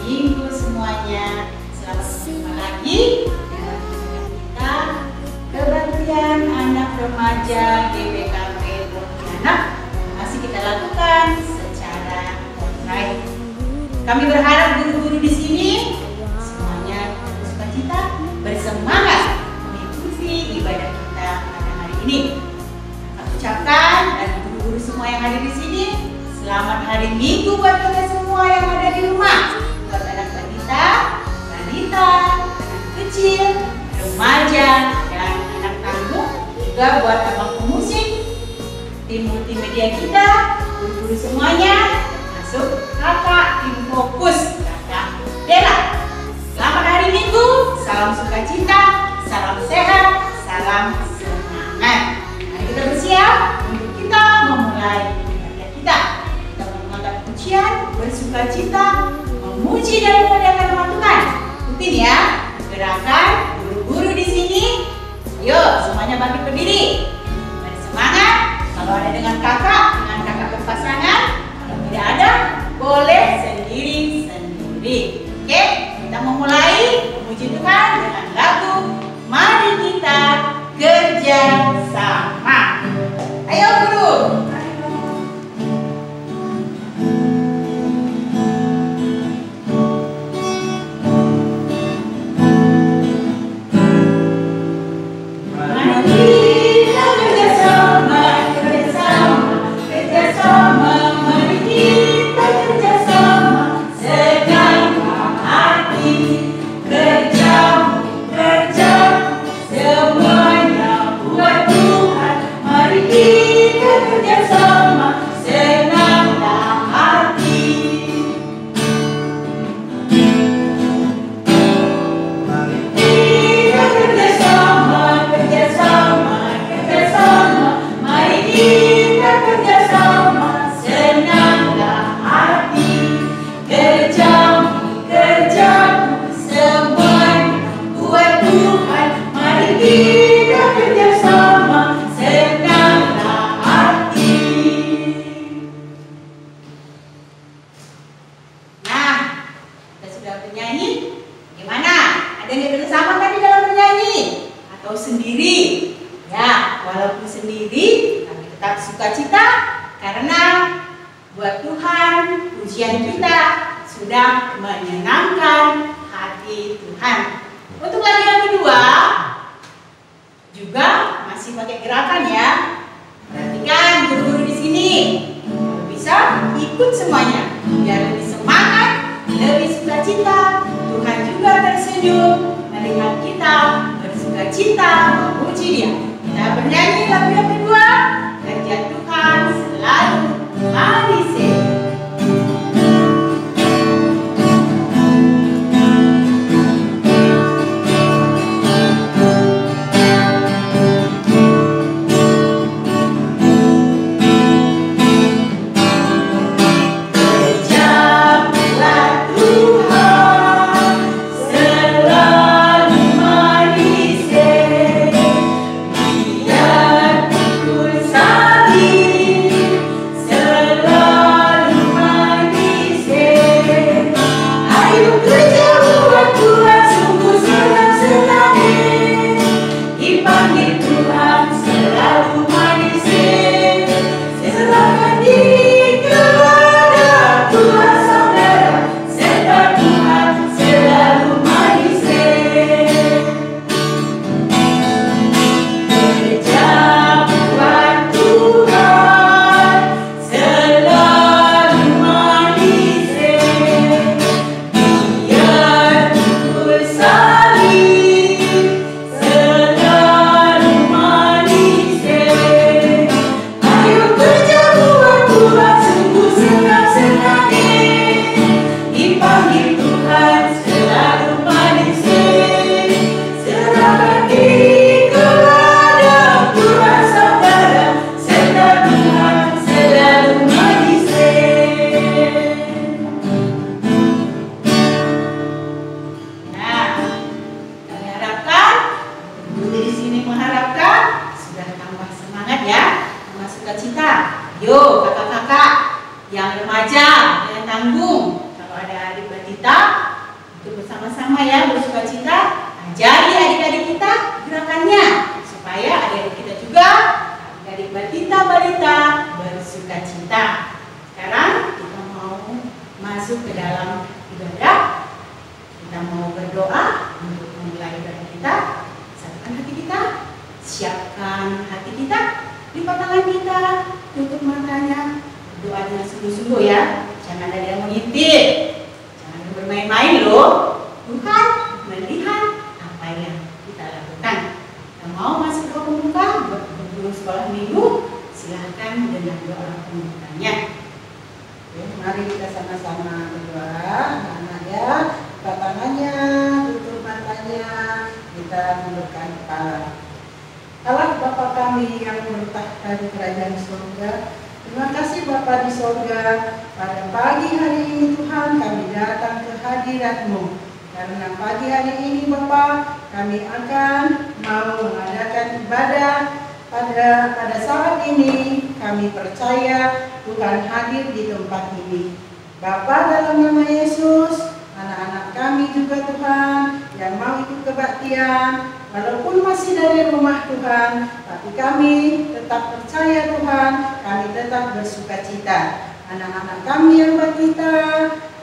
Minggu semuanya. Selamat berjumpa lagi dengan kita Kebaktian Anak Remaja GBKP Pontianak masih kita lakukan secara online. Kami berharap guru-guru di sini semuanya bersukacita, bersemangat mengikuti ibadah kita pada hari ini. Kami ucapkan dan guru-guru semua yang hadir di sini, selamat hari Minggu buat kita semua yang ada di rumah. Buat anak balita, anak kecil, remaja, dan anak tangguh. Juga buat abang pemusik, tim multimedia kita, guru-guru semuanya, masuk kakak tim fokus, kakak Dela. Selamat hari Minggu, salam sukacita, salam sehat, salam semangat. Mari kita bersiap untuk kita memulai ibadah kita. Kita mengangkat pujian, bersukacita, memuji dan memuliakan nama Tuhan. Ikutin ya gerakan guru-guru di sini. Ayo semuanya bangkit berdiri. Mari semangat. Kalau ada dengan kakak berpasangan. Kalau tidak ada, boleh sendiri-sendiri. Oke, kita memulai memuji Tuhan dengan lagu Mari Kita Kerja Sama. Ayo guru. Love sungguh-sungguh ya. Jangan ada yang mengintip. Jangan bermain-main loh. Tuhan melihat apa yang kita lakukan. Yang mau masuk ke pembuka, berburu sekolah minggu, silahkan dengan doa pembukanya. Oke, mari kita sama-sama berdoa. Anak-anak ya, buka tangannya, tutup matanya, kita mundurkan kepala. Allah Bapa kami yang bertahta di kerajaan surga, terima kasih Bapa di surga. Pada pagi hari ini Tuhan kami datang ke hadirat-Mu. Karena pagi hari ini Bapa kami akan mau mengadakan ibadah. Pada saat ini kami percaya Tuhan hadir di tempat ini. Bapa dalam nama Yesus, anak-anak kami juga Tuhan yang mau ikut kebaktian, walaupun masih dari rumah Tuhan, tapi kami tetap percaya Tuhan, kami tetap bersukacita. Anak-anak kami yang balita,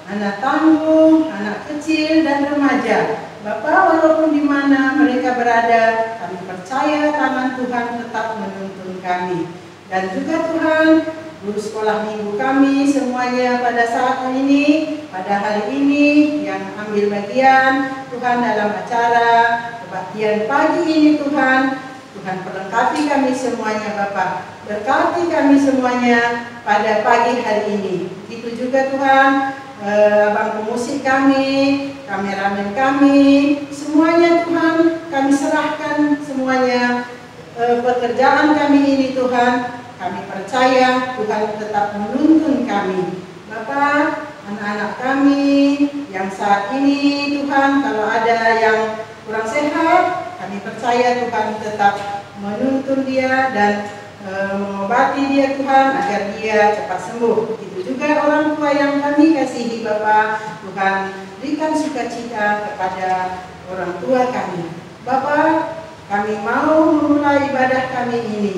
anak tanggung, anak kecil dan remaja, Bapa, walaupun di mana mereka berada, kami percaya tangan Tuhan tetap menuntun kami. Dan juga Tuhan, guru sekolah minggu kami semuanya pada saat ini, pada hari ini yang ambil bagian Tuhan dalam acara kebaktian pagi ini Tuhan, Tuhan perlengkapi kami semuanya Bapa. Berkati kami semuanya pada pagi hari ini. Itu juga Tuhan, abang pemusik kami, kameramen kami, semuanya Tuhan kami serahkan semuanya pekerjaan kami ini Tuhan. Kami percaya Tuhan tetap menuntun kami. Bapak, anak-anak kami yang saat ini Tuhan kalau ada yang kurang sehat, kami percaya Tuhan tetap menuntun dia dan mengobati dia Tuhan agar dia cepat sembuh. Begitu juga orang tua yang kami kasihi Bapak, Tuhan berikan sukacita kepada orang tua kami. Bapak, kami mau memulai ibadah kami ini.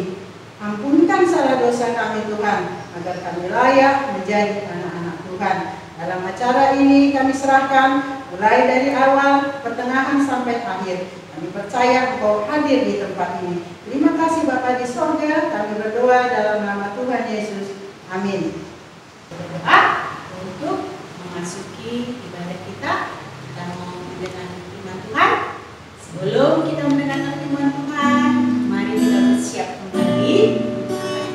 Ampunkan salah dosa kami Tuhan, agar kami layak menjadi anak-anak Tuhan. Dalam acara ini kami serahkan mulai dari awal, pertengahan sampai akhir. Kami percaya Engkau hadir di tempat ini. Terima kasih Bapa di sorga, kami berdoa dalam nama Tuhan Yesus. Amin. Berdoa untuk memasuki ibadah kita. Kita mau mendengarkan firman Tuhan. Sebelum kita mendengarkan firman Tuhan, mari kita bersiap kembali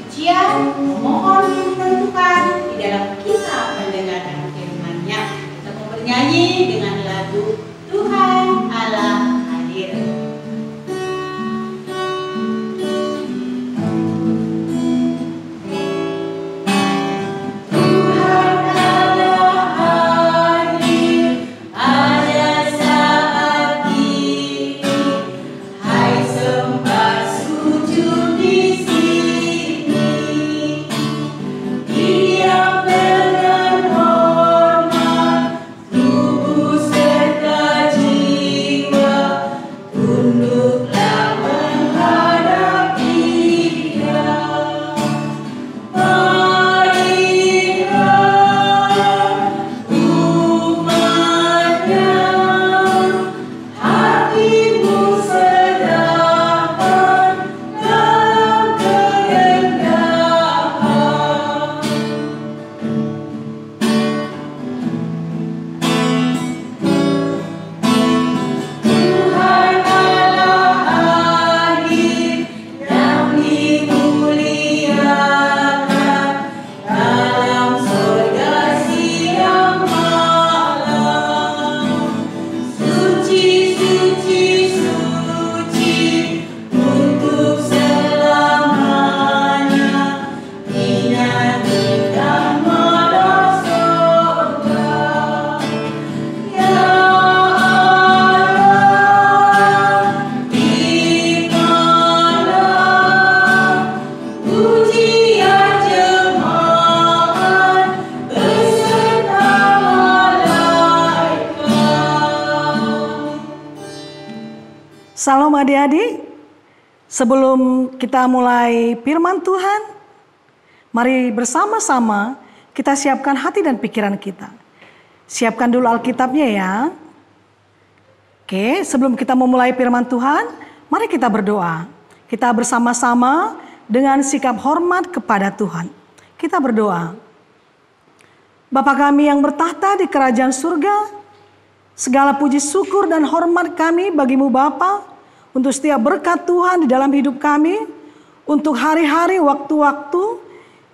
ujian, memohon firman Tuhan di dalam kita mendengarkan firman-Nya. Kita mau bernyanyi dengan lagu Tuhan Allah hadir. Salam adik-adik, sebelum kita mulai firman Tuhan, mari bersama-sama kita siapkan hati dan pikiran kita. Siapkan dulu Alkitabnya ya. Oke, sebelum kita memulai firman Tuhan, mari kita berdoa. Kita bersama-sama dengan sikap hormat kepada Tuhan. Kita berdoa. Bapa kami yang bertahta di kerajaan surga, segala puji syukur dan hormat kami bagimu Bapa, untuk setiap berkat Tuhan di dalam hidup kami, untuk hari-hari waktu-waktu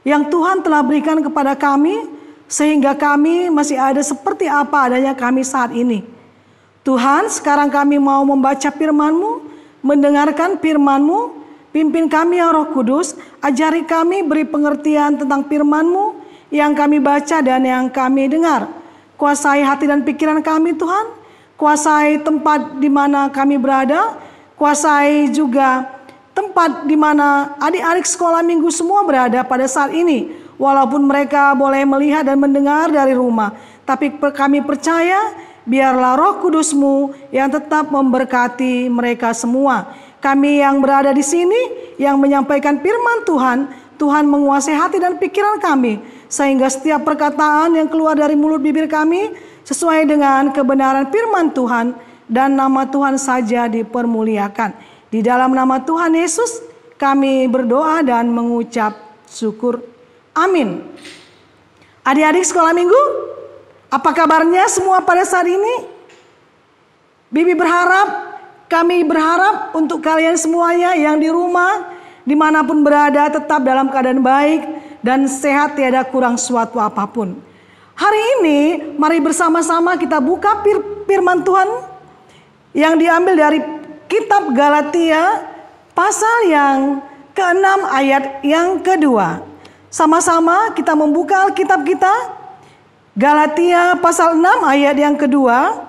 yang Tuhan telah berikan kepada kami, sehingga kami masih ada seperti apa adanya kami saat ini. Tuhan, sekarang kami mau membaca firman-Mu, mendengarkan firman-Mu. Pimpin kami ya Roh Kudus, ajari kami, beri pengertian tentang firman-Mu yang kami baca dan yang kami dengar. Kuasai hati dan pikiran kami Tuhan, kuasai tempat di mana kami berada, kuasai juga tempat di mana adik-adik sekolah minggu semua berada pada saat ini. Walaupun mereka boleh melihat dan mendengar dari rumah, tapi kami percaya biarlah Roh Kudus-Mu yang tetap memberkati mereka semua. Kami yang berada di sini, yang menyampaikan firman Tuhan, Tuhan menguasai hati dan pikiran kami, sehingga setiap perkataan yang keluar dari mulut bibir kami sesuai dengan kebenaran firman Tuhan, dan nama Tuhan saja dipermuliakan. Di dalam nama Tuhan Yesus kami berdoa dan mengucap syukur. Amin. Adik-adik sekolah minggu, apa kabarnya semua pada saat ini? Bibi berharap, kami berharap untuk kalian semuanya yang di rumah, dimanapun berada, tetap dalam keadaan baik dan sehat, tiada kurang suatu apapun. Hari ini mari bersama-sama kita buka firman Tuhan yang diambil dari kitab Galatia pasal yang ke-6 ayat yang kedua. Sama-sama kita membuka Alkitab kita. Galatia pasal 6 ayat yang kedua.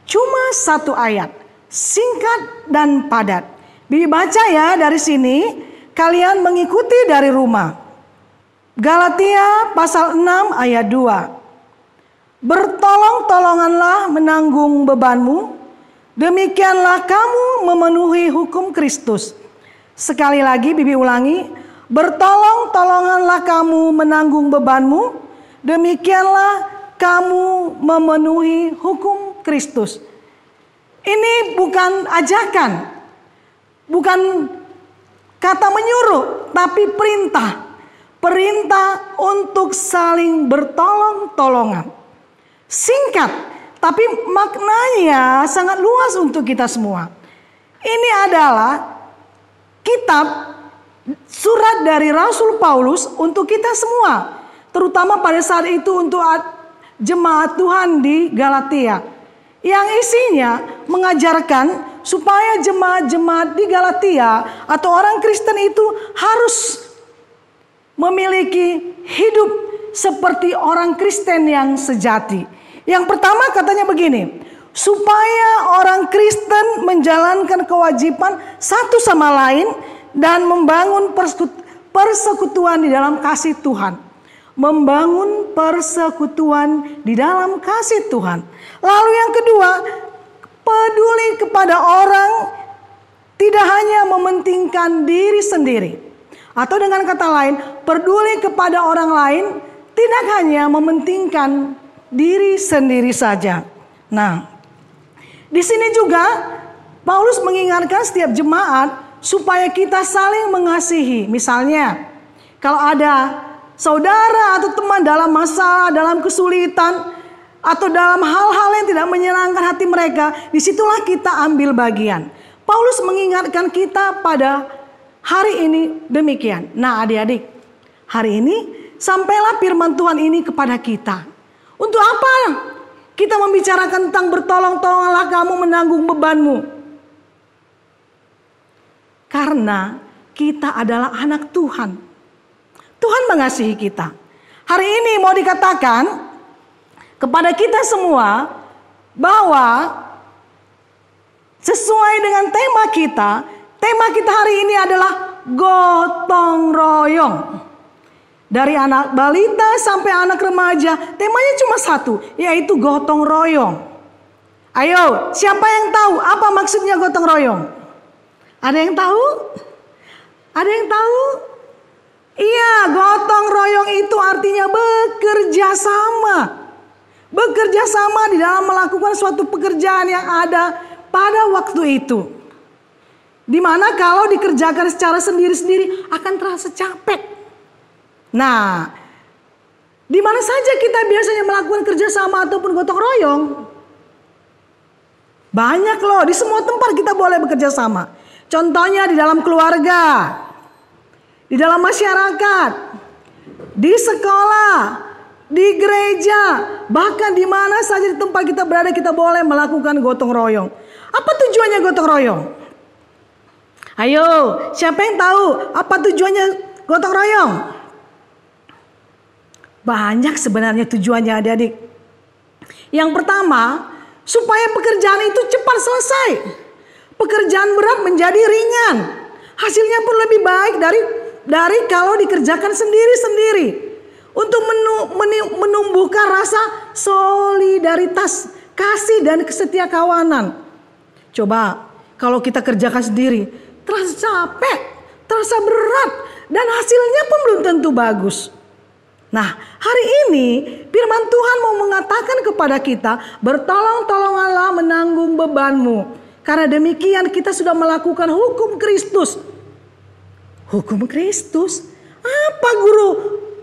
Cuma satu ayat, singkat dan padat. Bibi baca ya dari sini, kalian mengikuti dari rumah. Galatia pasal 6 ayat 2. Bertolong-tolonganlah menanggung bebanmu, demikianlah kamu memenuhi hukum Kristus. Sekali lagi Bibi ulangi, bertolong-tolonganlah kamu menanggung bebanmu, demikianlah kamu memenuhi hukum Kristus. Ini bukan ajakan, bukan kata menyuruh, tapi perintah. Perintah untuk saling bertolong-tolongan. Singkat, tapi maknanya sangat luas untuk kita semua. Ini adalah kitab surat dari Rasul Paulus untuk kita semua, terutama pada saat itu untuk jemaat Tuhan di Galatia, yang isinya mengajarkan supaya jemaat-jemaat di Galatia atau orang Kristen itu harus memiliki hidup seperti orang Kristen yang sejati. Yang pertama katanya begini, supaya orang Kristen menjalankan kewajiban satu sama lain dan membangun persekutuan di dalam kasih Tuhan. Membangun persekutuan di dalam kasih Tuhan. Lalu yang kedua, peduli kepada orang, tidak hanya mementingkan diri sendiri. Atau dengan kata lain, peduli kepada orang lain, tidak hanya mementingkan diri sendiri saja. Nah, di sini juga Paulus mengingatkan setiap jemaat supaya kita saling mengasihi. Misalnya, kalau ada saudara atau teman dalam masalah, dalam kesulitan, atau dalam hal-hal yang tidak menyenangkan hati mereka, disitulah kita ambil bagian. Paulus mengingatkan kita pada hari ini demikian. Nah adik-adik, hari ini sampailah firman Tuhan ini kepada kita. Untuk apa kita membicarakan tentang bertolong-tolonglah kamu menanggung bebanmu? Karena kita adalah anak Tuhan. Tuhan mengasihi kita. Hari ini mau dikatakan kepada kita semua bahwa sesuai dengan tema kita hari ini adalah gotong royong. Dari anak balita sampai anak remaja, temanya cuma satu, yaitu gotong royong. Ayo, siapa yang tahu apa maksudnya gotong royong? Ada yang tahu? Ada yang tahu? Iya, gotong royong itu artinya bekerja sama. Bekerja sama di dalam melakukan suatu pekerjaan yang ada pada waktu itu. Dimana kalau dikerjakan secara sendiri-sendiri akan terasa capek. Nah, Di mana saja kita biasanya melakukan kerjasama ataupun gotong royong? Banyak loh, di semua tempat kita boleh bekerja sama. Contohnya di dalam keluarga, di dalam masyarakat, di sekolah, di gereja, bahkan di mana saja di tempat kita berada kita boleh melakukan gotong royong. Apa tujuannya gotong royong? Ayo, siapa yang tahu apa tujuannya gotong royong? Banyak sebenarnya tujuannya adik-adik. Yang pertama, supaya pekerjaan itu cepat selesai. Pekerjaan berat menjadi ringan. Hasilnya pun lebih baik dari kalau dikerjakan sendiri-sendiri. Untuk menumbuhkan rasa solidaritas, kasih dan kesetiakawanan. Coba kalau kita kerjakan sendiri, terasa capek, terasa berat, dan hasilnya pun belum tentu bagus. Nah, hari ini firman Tuhan mau mengatakan kepada kita, bertolong-tolonganlah menanggung bebanmu. Karena demikian kita sudah melakukan hukum Kristus. Hukum Kristus? Apa guru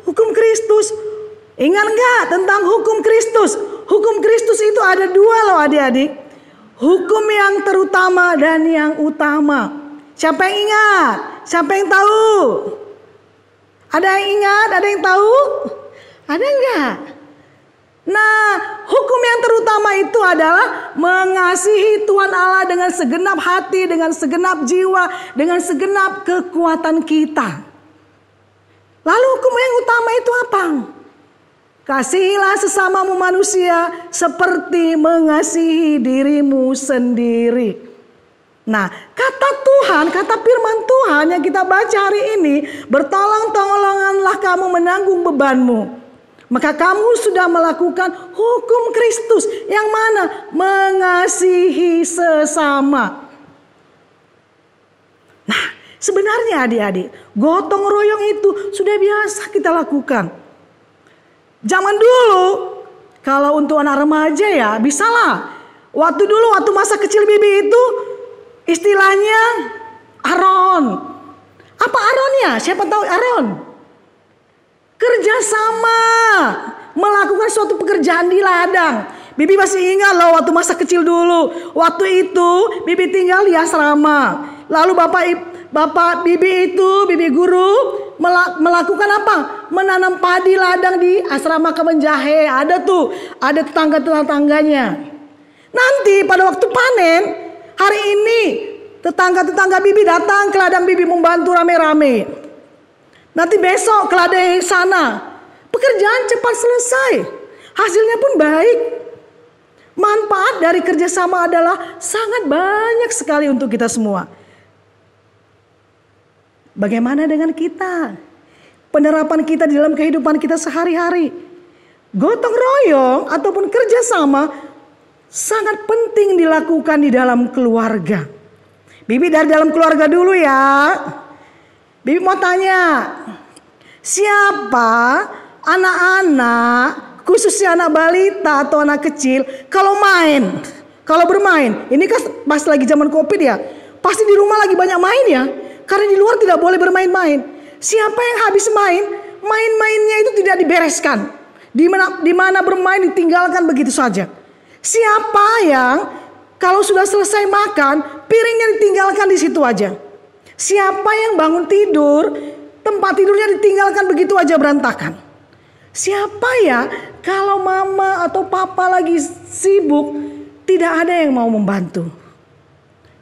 hukum Kristus? Ingat nggak tentang hukum Kristus? Hukum Kristus itu ada dua loh adik-adik. Hukum yang terutama dan yang utama. Siapa yang ingat? Siapa yang tahu? Ada yang ingat? Ada yang tahu? Ada enggak? Nah, hukum yang terutama itu adalah mengasihi Tuhan Allah dengan segenap hati, dengan segenap jiwa, dengan segenap kekuatan kita. Lalu hukum yang utama itu apa? Kasihilah sesamamu manusia seperti mengasihi dirimu sendiri. Nah, kata Tuhan, kata firman Tuhan yang kita baca hari ini, bertolong-tolonganlah kamu menanggung bebanmu. Maka kamu sudah melakukan hukum Kristus yang mana? Mengasihi sesama. Nah, sebenarnya adik-adik, gotong royong itu sudah biasa kita lakukan. Zaman dulu, kalau untuk anak remaja ya bisalah. Waktu masa kecil Bibi itu, istilahnya Aron. Apa Aronnya? Siapa tahu Aron? Kerjasama. Melakukan suatu pekerjaan di ladang. Bibi masih ingat loh waktu masa kecil dulu. Waktu itu Bibi tinggal di asrama. Lalu bapak Bibi itu, Bibi guru melakukan apa? Menanam padi ladang di asrama Kemenjahe. Ada tuh, ada tetangga-tetangganya. Nanti pada waktu panen, hari ini tetangga-tetangga Bibi datang ke ladang Bibi membantu rame-rame. Nanti besok ke ladang yang sana. Pekerjaan cepat selesai. Hasilnya pun baik. Manfaat dari kerjasama adalah sangat banyak sekali untuk kita semua. Bagaimana dengan kita? Penerapan kita di dalam kehidupan kita sehari-hari. Gotong royong ataupun kerjasama sangat penting dilakukan di dalam keluarga. Bibi dari dalam keluarga dulu ya. Bibi mau tanya, siapa anak-anak, khususnya anak balita atau anak kecil, kalau bermain, ini kan pas lagi zaman COVID ya, pasti di rumah lagi banyak main ya, karena di luar tidak boleh bermain-main. Siapa yang habis main-mainnya itu tidak dibereskan, di mana bermain ditinggalkan begitu saja. Siapa yang kalau sudah selesai makan, piringnya ditinggalkan di situ aja. Siapa yang bangun tidur, tempat tidurnya ditinggalkan begitu aja berantakan. Siapa ya kalau mama atau papa lagi sibuk, tidak ada yang mau membantu.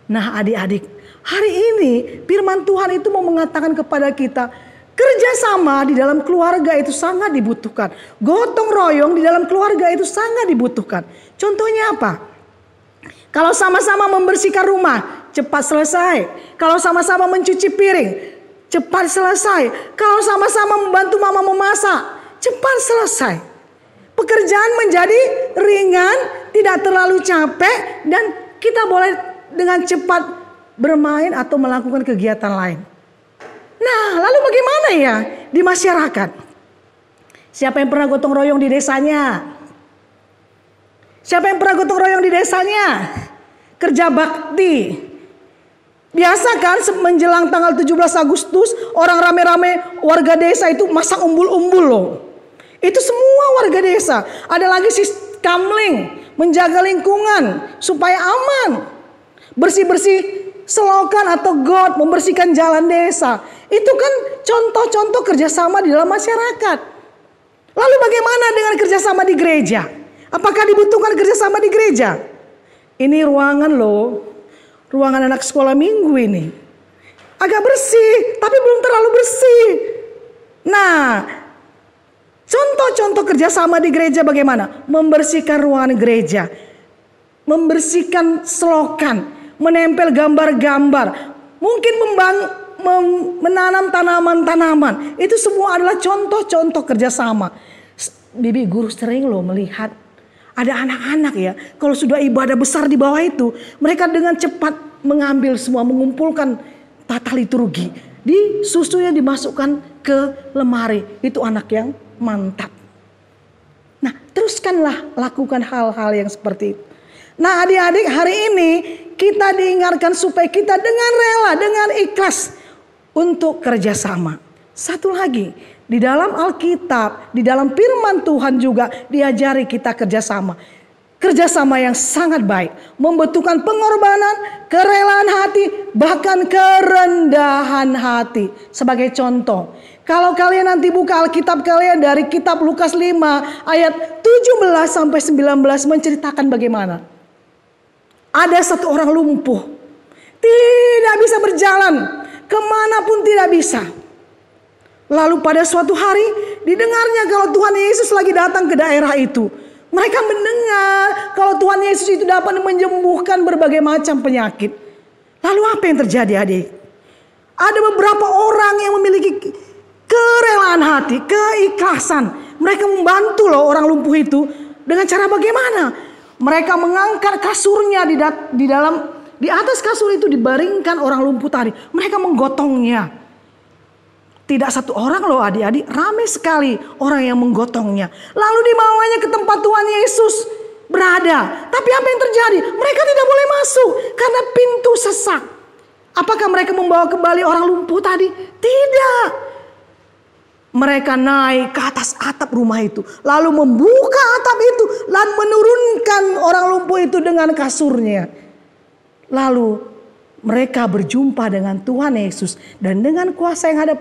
Nah adik-adik, hari ini firman Tuhan itu mau mengatakan kepada kita, kerjasama di dalam keluarga itu sangat dibutuhkan. Gotong royong di dalam keluarga itu sangat dibutuhkan. Contohnya apa? Kalau sama-sama membersihkan rumah, cepat selesai. Kalau sama-sama mencuci piring, cepat selesai. Kalau sama-sama membantu mama memasak, cepat selesai. Pekerjaan menjadi ringan, tidak terlalu capek, dan kita boleh dengan cepat bermain atau melakukan kegiatan lain. Nah, lalu bagaimana ya di masyarakat? Siapa yang pernah gotong royong di desanya? Siapa yang pernah gotong royong di desanya? Kerja bakti. Biasa kan menjelang tanggal 17 Agustus orang rame-rame warga desa itu masak umbul-umbul loh. Itu semua warga desa. Ada lagi si kamling, menjaga lingkungan supaya aman. Bersih-bersih selokan atau got, membersihkan jalan desa. Itu kan contoh-contoh kerjasama di dalam masyarakat. Lalu bagaimana dengan kerjasama di gereja? Apakah dibutuhkan kerjasama di gereja? Ini ruangan loh, ruangan anak sekolah minggu ini. Agak bersih, tapi belum terlalu bersih. Nah, contoh-contoh kerjasama di gereja bagaimana? Membersihkan ruangan gereja, membersihkan selokan, menempel gambar-gambar, mungkin menanam tanaman-tanaman. Itu semua adalah contoh-contoh kerjasama. Bibi guru sering loh melihat ada anak-anak ya, kalau sudah ibadah besar di bawah itu, mereka dengan cepat mengambil semua, mengumpulkan tata liturgi. Di susunya dimasukkan ke lemari. Itu anak yang mantap. Nah, teruskanlah lakukan hal-hal yang seperti itu. Nah, adik-adik, hari ini kita diingatkan supaya kita dengan rela, dengan ikhlas untuk kerjasama. Satu lagi, di dalam Alkitab, di dalam firman Tuhan juga diajari kita kerjasama. Kerjasama yang sangat baik, membutuhkan pengorbanan, kerelaan hati, bahkan kerendahan hati. Sebagai contoh, kalau kalian nanti buka Alkitab kalian dari kitab Lukas 5 ayat 17 sampai 19 menceritakan bagaimana ada satu orang lumpuh, tidak bisa berjalan, kemanapun tidak bisa. Lalu pada suatu hari didengarnya kalau Tuhan Yesus lagi datang ke daerah itu. Mereka mendengar kalau Tuhan Yesus itu dapat menyembuhkan berbagai macam penyakit. Lalu apa yang terjadi, adik? Ada beberapa orang yang memiliki kerelaan hati, keikhlasan. Mereka membantu loh orang lumpuh itu dengan cara bagaimana? Mereka mengangkat kasurnya di atas kasur itu dibaringkan orang lumpuh tadi. Mereka menggotongnya. Tidak satu orang loh adik-adik, ramai sekali orang yang menggotongnya. Lalu dibawanya ke tempat Tuhan Yesus berada. Tapi apa yang terjadi? Mereka tidak boleh masuk karena pintu sesak. Apakah mereka membawa kembali orang lumpuh tadi? Tidak. Mereka naik ke atas atap rumah itu, lalu membuka atap itu dan menurunkan orang lumpuh itu dengan kasurnya. Lalu mereka berjumpa dengan Tuhan Yesus dan dengan kuasa yang ada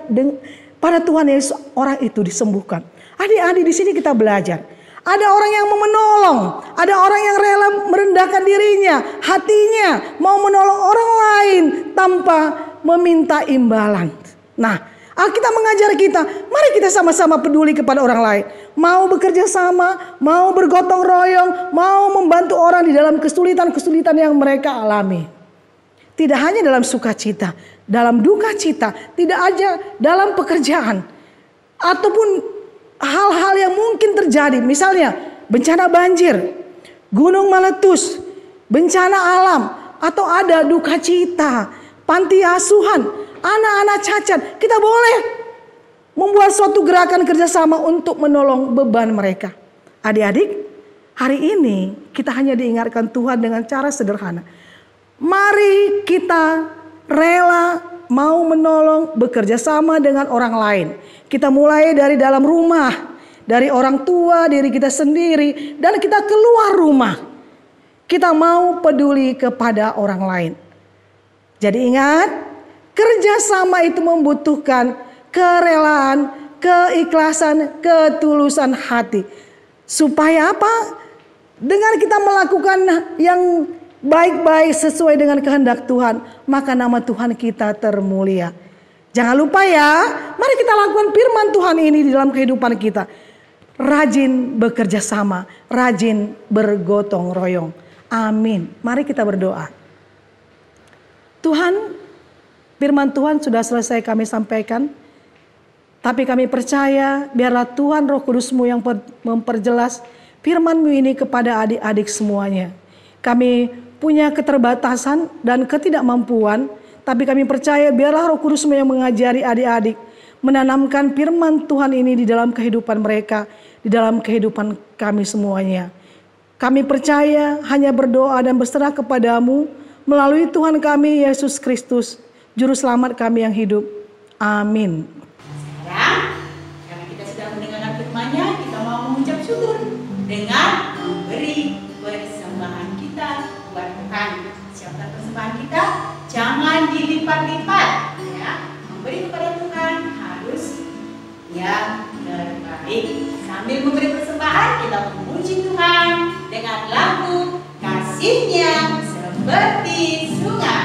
pada Tuhan Yesus, orang itu disembuhkan. Adik-adik, di sini kita belajar. Ada orang yang mau menolong, ada orang yang rela merendahkan dirinya, hatinya mau menolong orang lain tanpa meminta imbalan. Nah, Alkitab mengajar kita, mari kita sama-sama peduli kepada orang lain. Mau bekerja sama, mau bergotong royong, mau membantu orang di dalam kesulitan-kesulitan yang mereka alami. Tidak hanya dalam sukacita, dalam duka cita, tidak aja dalam pekerjaan. Ataupun hal-hal yang mungkin terjadi. Misalnya bencana banjir, gunung meletus, bencana alam, atau ada duka cita, panti asuhan, anak-anak cacat, kita boleh membuat suatu gerakan kerjasama untuk menolong beban mereka. Adik-adik, hari ini kita hanya diingatkan Tuhan dengan cara sederhana. Mari kita rela mau menolong, bekerja sama dengan orang lain. Kita mulai dari dalam rumah, dari orang tua, diri kita sendiri, dan kita keluar rumah. Kita mau peduli kepada orang lain. Jadi ingat, kerjasama itu membutuhkan kerelaan, keikhlasan, ketulusan hati. Supaya apa? Dengan kita melakukan yang baik-baik sesuai dengan kehendak Tuhan, maka nama Tuhan kita termulia. Jangan lupa ya, mari kita lakukan firman Tuhan ini di dalam kehidupan kita. Rajin bekerja sama, rajin bergotong royong. Amin. Mari kita berdoa. Tuhan, firman Tuhan sudah selesai kami sampaikan. Tapi kami percaya biarlah Tuhan Roh Kudus-Mu yang memperjelas firman-Mu ini kepada adik-adik semuanya. Kami punya keterbatasan dan ketidakmampuan. Tapi kami percaya biarlah Roh Kudus-Mu yang mengajari adik-adik. Menanamkan firman Tuhan ini di dalam kehidupan mereka. Di dalam kehidupan kami semuanya. Kami percaya hanya berdoa dan berserah kepada-Mu. Melalui Tuhan kami Yesus Kristus. Juru selamat kami yang hidup. Amin. Sekarang, karena kita sudah mendengarkan firman-Nya, kita dengan memberi persembahan kita buat Tuhan. Siapkan persembahan kita, jangan dilipat-lipat, ya. Memberi kepada Tuhan harus yang terbaik. Sambil memberi persembahan, kita memuji Tuhan dengan lagu Kasih-Nya Seperti Sungai.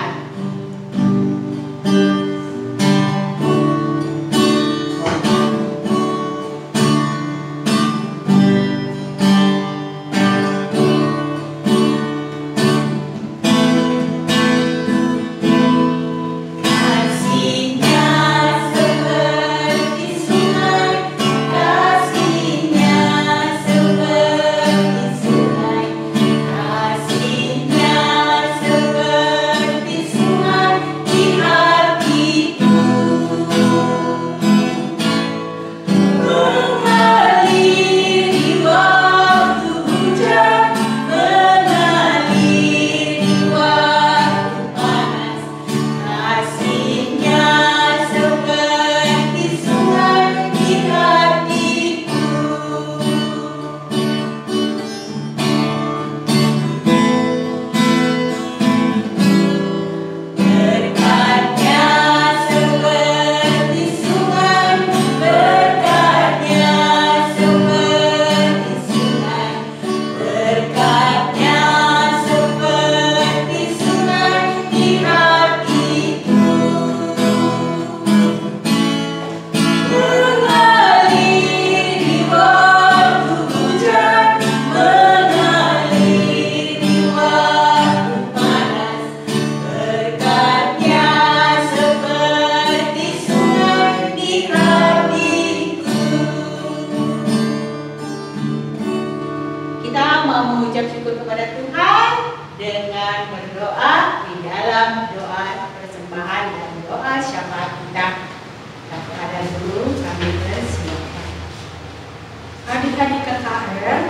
Adik-adik KKR,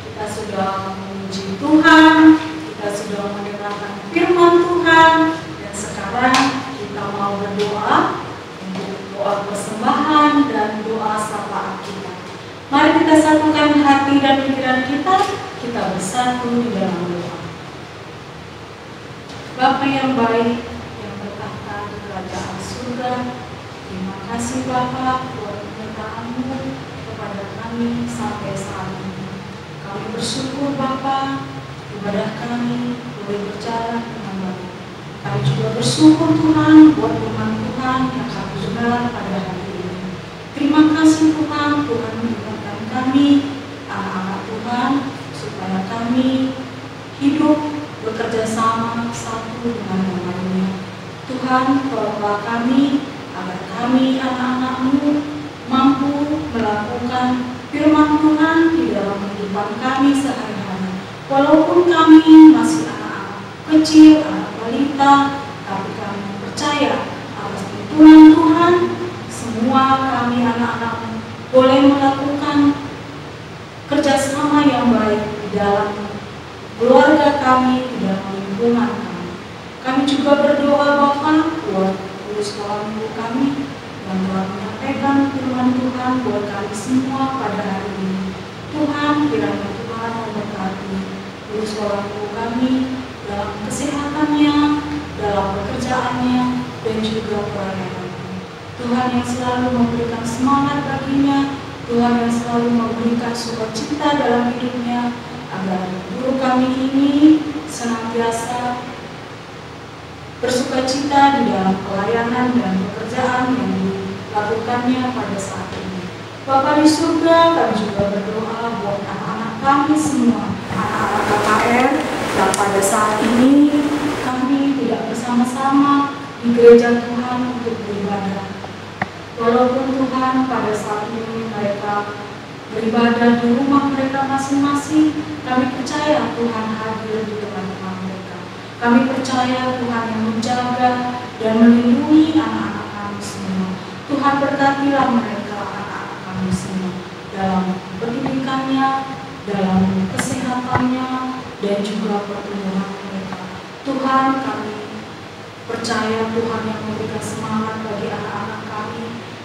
kita sudah memuji Tuhan, kita sudah mendengarkan firman Tuhan, dan sekarang kita mau berdoa untuk doa persembahan dan doa sapaan kita. Mari kita satukan hati dan pikiran kita bersatu di dalam doa. Bapa yang baik, yang bertahta di kerajaan surga, terima kasih Bapa buat penyertaan-Mu kepada kami sampai saat ini. Kami bersyukur Bapa, ibadah kami boleh berjalan dengan baik. Kami juga bersyukur Tuhan buat firman Tuhan yang kami dengar pada hari ini. Terima kasih Tuhan, Tuhan mengingatkan kami, anak-anak Tuhan, supaya kami hidup bekerja sama satu dengan yang lainnya. Tuhan, tolonglah kami agar kami anak-anak-Mu mampu melakukan firman Tuhan di dalam kehidupan kami sehari-hari. Walaupun kami masih anak-anak kecil, anak balita, tapi kami percaya atas tuntunan Tuhan, semua kami anak-anak boleh melakukan kerjasama yang baik di dalam keluarga kami, di dalam lingkungan kami. Kami juga berdoa Bapa buat guru sekolah minggu kami yang telah menyampaikan firman Tuhan buat kami semua pada hari ini. Tuhan, kiranya Tuhan memberkati guru sekolah minggu kami dalam kesehatannya, dalam pekerjaannya, dan juga pelayanannya. Tuhan yang selalu memberikan semangat baginya, Tuhan yang selalu memberikan sukacita dalam hidupnya, agar guru kami ini senantiasa bersukacita di dalam pelayanan dan pekerjaan yang dilakukannya pada saat ini. Bapa di surga, kami juga berdoa buat anak-anak kami semua, anak-anak KKR, yang pada saat ini kami tidak bersama-sama di gereja Tuhan untuk beribadah. Walaupun Tuhan pada saat ini mereka beribadah di rumah mereka masing-masing, kami percaya Tuhan hadir di tengah-tengah mereka. Kami percaya Tuhan yang menjaga dan melindungi anak-anak kami semua. Tuhan berkatilah mereka, anak-anak kami semua, dalam pendidikannya, dalam kesehatannya, dan juga pertumbuhan mereka. Tuhan, kami percaya Tuhan yang memberikan semangat bagi anak-anak kami,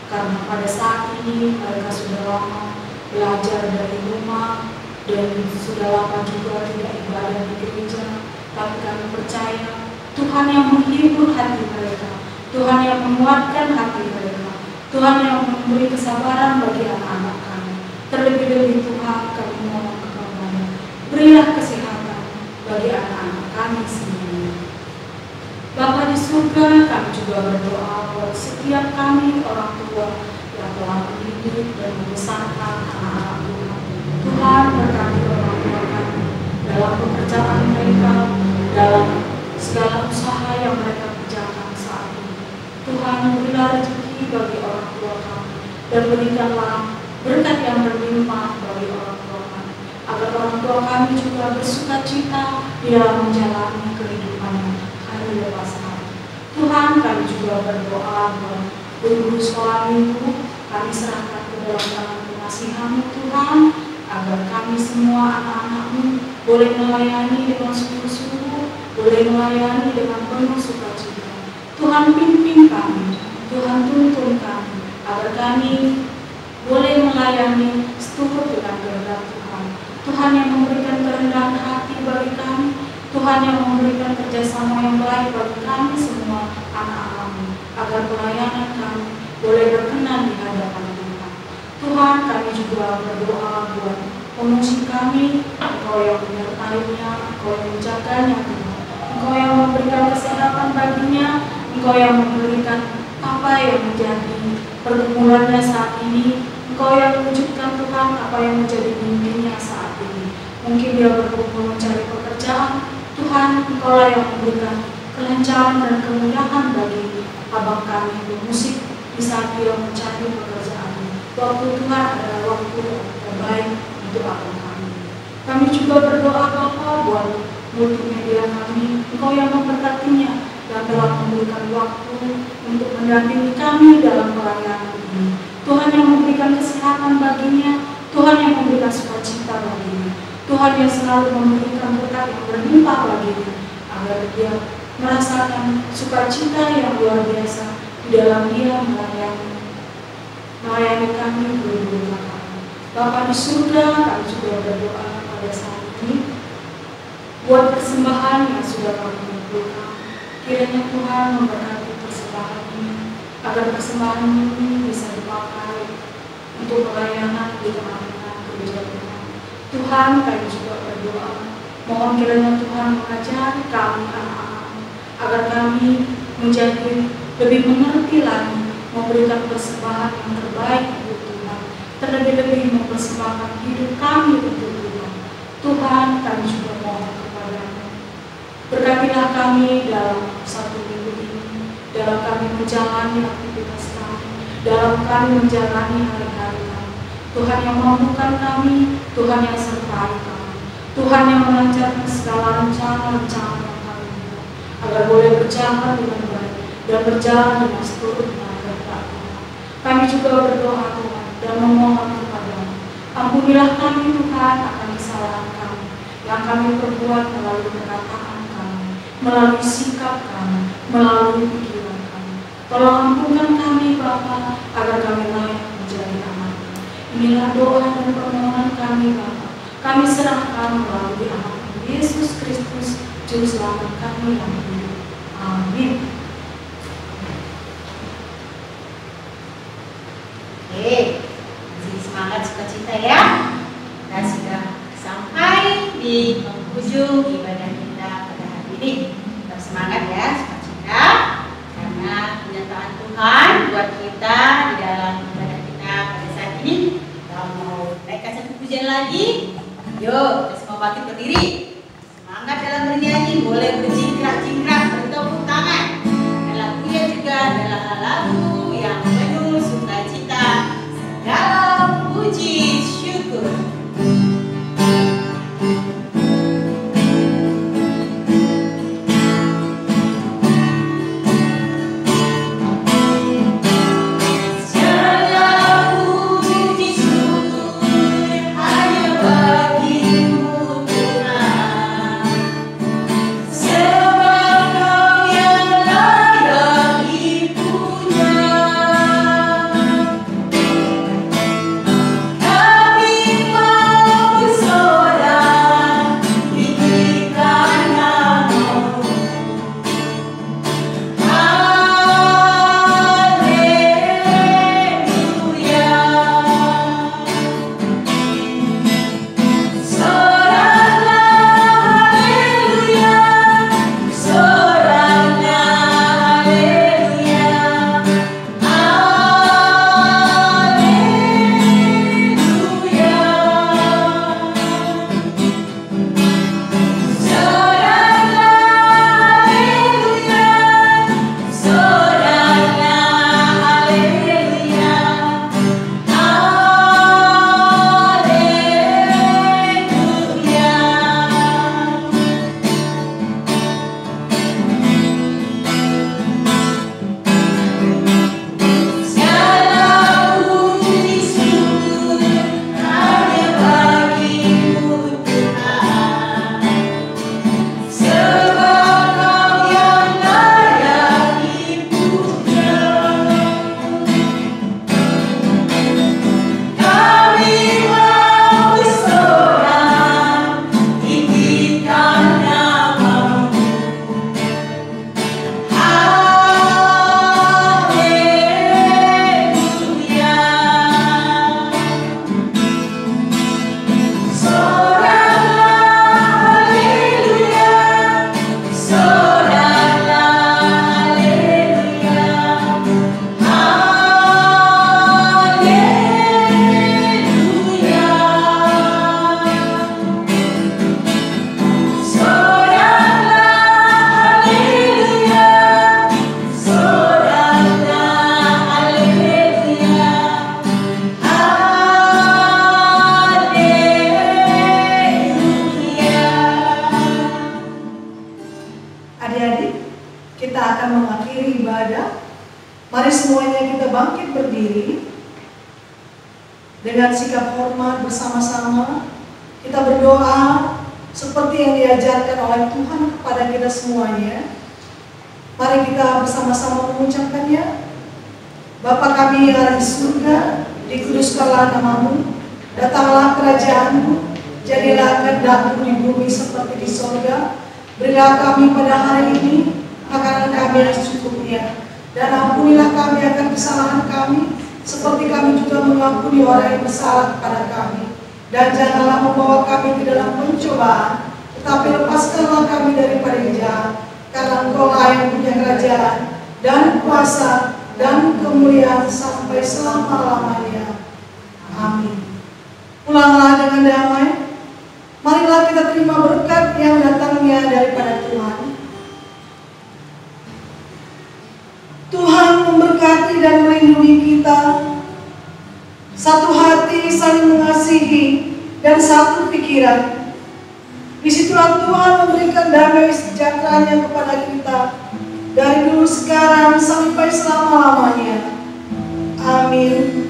karena pada saat ini mereka sudah lama belajar dari rumah, Dan sudah lama juga tidak ibadah di gereja, tapi kami percaya Tuhan yang menghibur hati mereka, Tuhan yang menguatkan hati mereka, Tuhan yang memberi kesabaran bagi anak-anak kami. Terlebih-lebih Tuhan, kami mohon kepada-Mu, berilah kesehatan bagi anak-anak kami semuanya. Bapa di surga, kami juga berdoa buat setiap kami orang tua yang telah mendidik dan membesarkan anak-anak Tuhan. Tuhan berkati orang tua kami dalam pekerjaan mereka, dalam segala usaha yang mereka kerjakan saat ini. Tuhan, berilah rezeki bagi orang tua kami dan berikanlah berkat yang berlimpah bagi orang tua kami, agar orang tua kami juga bersuka cita di dalam menjalani kehidupannya hari lepas hari. Tuhan, kami juga berdoa buat guru sekolah minggu, kami serahkan ke dalam tangan pengasihan-Mu Tuhan, agar kami semua anak-anak-Mu boleh melayani dengan sungguh-sungguh, boleh melayani dengan penuh sukacita. Tuhan, pimpin kami, Tuhan tuntun kami, agar kami boleh melayani seturut dengan kehendak Tuhan. Tuhan yang memberikan kerendahan hati bagi kami, Tuhan yang memberikan kerjasama yang baik bagi kami semua anak-anak-Mu, agar pelayanan kami boleh berkenan di hadapan Tuhan. Tuhan, kami juga berdoa buat pengungsi kami, Engkau yang menyertainya, Engkau yang menjaganya Tuhan, Engkau yang memberikan kesehatan baginya, Engkau yang memberikan apa yang menjadi pergumulannya saat ini, Engkau yang mewujudkan Tuhan apa yang menjadi mimpinya saat ini. Mungkin dia bergumul mencari pekerjaan, Tuhan, Engkaulah yang memberikan kelancaran dan kemudahan bagi abang kami bermusik di saat dia mencari pekerjaan. Waktu Tuhan adalah waktu terbaik untuk abang kami. Kami juga berdoa Bapa buat multimedia kami, Engkau yang memberkatinya dan telah memberikan waktu untuk mendampingi kami dalam pelayanan ini. Tuhan yang memberikan kesehatan baginya, Tuhan yang memberikan sukacita baginya, Tuhan yang selalu memberikan berkat yang berlimpah baginya, agar dia merasakan sukacita yang luar biasa di dalam dia melayani kami berdua kami. Bapa di surga, kami juga berdoa pada saat ini buat persembahan yang sudah kami kumpulkan. Kiranya Tuhan memberkati persembahan ini, agar persembahan ini bisa dipakai untuk pelayanan di tengah-tengah gereja Tuhan. Tuhan, kami juga berdoa, mohon kiranya Tuhan mengajari kami anak-anak, agar kami menjadi lebih mengerti lagi memberikan persembahan yang terbaik untuk Tuhan, terlebih-lebih mempersembahkan hidup kami untuk Tuhan. Tuhan, kami juga mohon kepada-Mu, berkatilah kami dalam satu minggu ini, dalam kami menjalani aktivitas kami, dalam kami menjalani hari-hari kami. Tuhan yang mampukan kami, Tuhan yang sertai kami, Tuhan yang melancarkan segala rencana-rencana yang kami buat, agar boleh berjalan dengan baik dan berjalan dengan seturut dengan kehendak Tuhan. Kami juga berdoa Tuhan dan memohon kepada-Mu, ampunilah kami Tuhan akan kesalahan kami yang kami perbuat melalui perkataan kami, melalui sikap kami, melalui pikiran kami. Tolong ampunkan kami Bapa, agar kami layak menjadi anak-Mu. Inilah doa dan permohonan kami Bapa. Kami serahkan melalui anak Yesus Kristus, Juru Selamat kami yang hidup. Amin. Oke, masih semangat sukacita ya. Kita sudah sampai di penghujung ibadah kita pada hari ini. Tetap semangat ya, sukacita, karena penyataan Tuhan buat kita di dalam ibadah kita pada saat ini. Kita mau naikkan satu pujian lagi. Yuk, kita semua bangkit berdiri. Semangat dalam bernyanyi, boleh berjingkrak-jingkrak, bertepuk tangan. Dan lagunya juga adalah lagu yang penuh sukacita dalam puji syukur. Segala Adik-adik, kita akan mengakhiri ibadah. Mari semuanya kita bangkit berdiri dengan sikap hormat bersama-sama. Kita berdoa seperti yang diajarkan oleh Tuhan kepada kita semuanya. Mari kita bersama-sama mengucapkannya. Bapa kami yang ada di surga, dikuduskanlah namamu, datanglah kerajaanmu, jadilah kehendak-Mu di bumi seperti di sorga. Berilah kami pada hari ini makanan kami yang secukupnya, dan ampunilah kami akan kesalahan kami, seperti kami juga mengampuni orang yang bersalah kepada kami. Dan janganlah membawa kami ke dalam pencobaan, tetapi lepaskanlah kami daripada yang jahat, karena Engkau-lah yang punya kerajaan dan kuasa dan kemuliaan sampai selama-lamanya. Amin. Pulanglah dengan damai. Marilah kita terima berkat yang datangnya daripada Tuhan. Tuhan memberkati dan melindungi kita. Satu hati saling mengasihi dan satu pikiran. Disitulah Tuhan memberikan damai sejahteranya kepada kita dari dulu sekarang sampai selama-lamanya. Amin.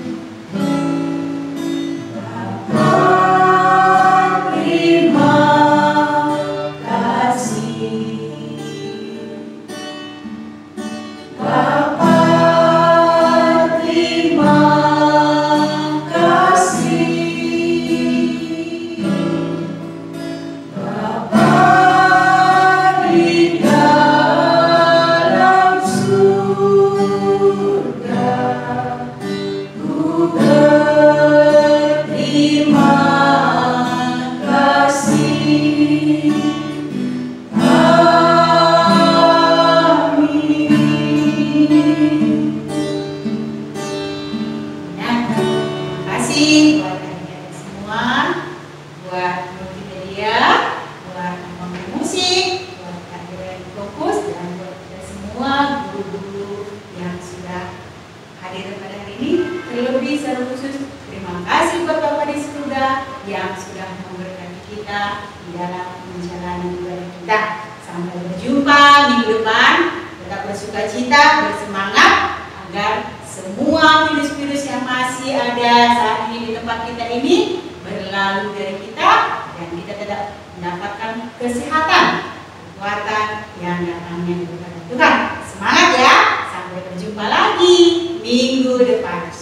Semangat ya, sampai berjumpa lagi minggu depan.